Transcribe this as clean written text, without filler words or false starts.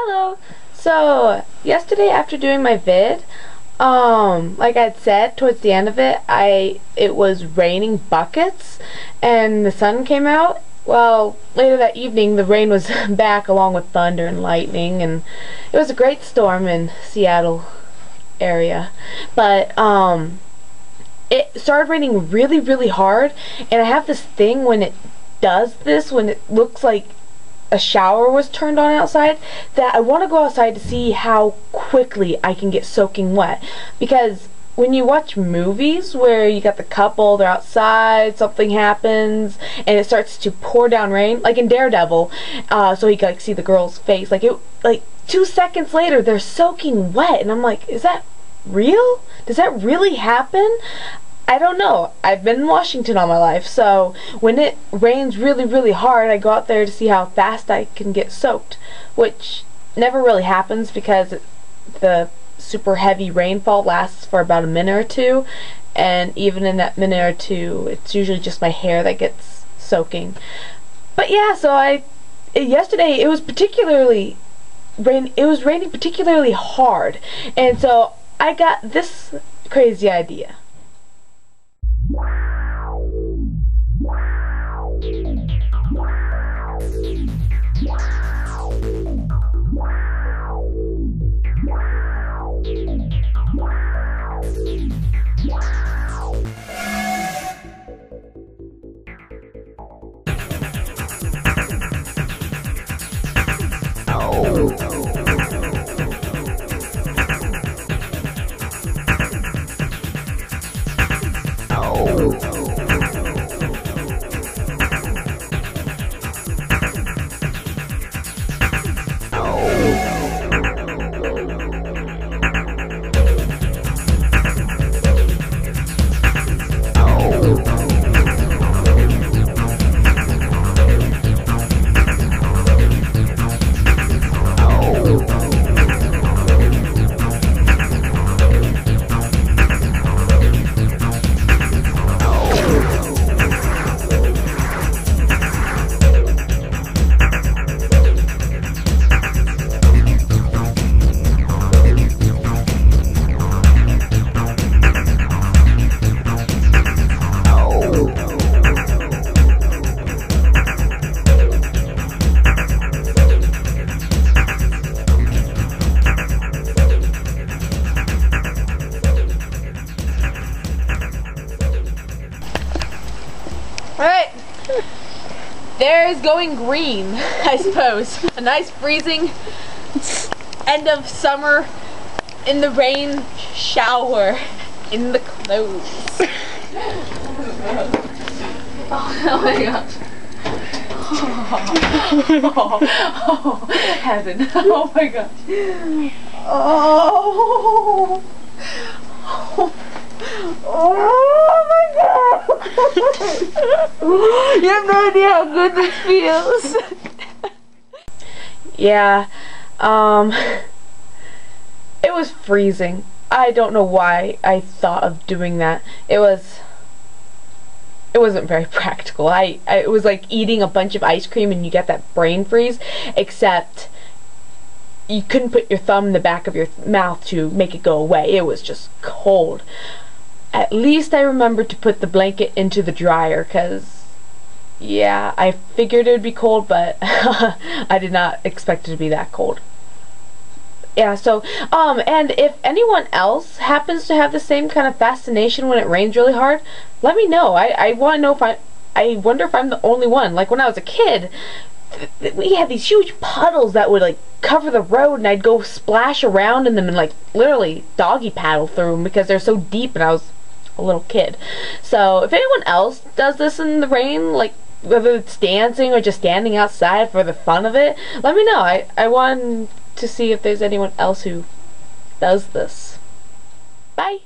Hello! So, yesterday after doing my vid, like I'd said, towards the end of it, it was raining buckets, and the sun came out. Well, later that evening, the rain was back along with thunder and lightning, and it was a great storm in Seattle area. But, it started raining really, really hard, and I have this thing when it does this, when it looks like a shower was turned on outside, that I want to go outside to see how quickly I can get soaking wet. Because when you watch movies where you got the couple, they're outside, something happens, and it starts to pour down rain, like in Daredevil, so you can like see the girl's face, like 2 seconds later they're soaking wet, and I'm like, is that real? Does that really happen? I don't know. I've been in Washington all my life, so when it rains really, really hard, I go out there to see how fast I can get soaked, which never really happens because the super heavy rainfall lasts for about a minute or two, and even in that minute or two, it's usually just my hair that gets soaking. But yeah, so yesterday it was raining particularly hard, and so I got this crazy idea. Alright, there's going green, I suppose. A nice freezing end of summer in the rain shower in the clothes. Oh my gosh. Oh, heaven. Oh my gosh. Oh. Oh my god! You have no idea how good this feels. Yeah, it was freezing. I don't know why I thought of doing that. It wasn't very practical. It was like eating a bunch of ice cream and you get that brain freeze, except you couldn't put your thumb in the back of your mouth to make it go away. It was just cold. At least I remembered to put the blanket into the dryer, because, yeah, I figured it would be cold, but I did not expect it to be that cold. Yeah, so, and if anyone else happens to have the same kind of fascination when it rains really hard, let me know. I want to know if I wonder if I'm the only one. Like, when I was a kid, we had these huge puddles that would, like, cover the road, and I'd go splash around in them and, like, literally doggy paddle through them because they're so deep, and I was a little kid. So if anyone else does this in the rain, like whether it's dancing or just standing outside for the fun of it, let me know. I want to see if there's anyone else who does this. Bye.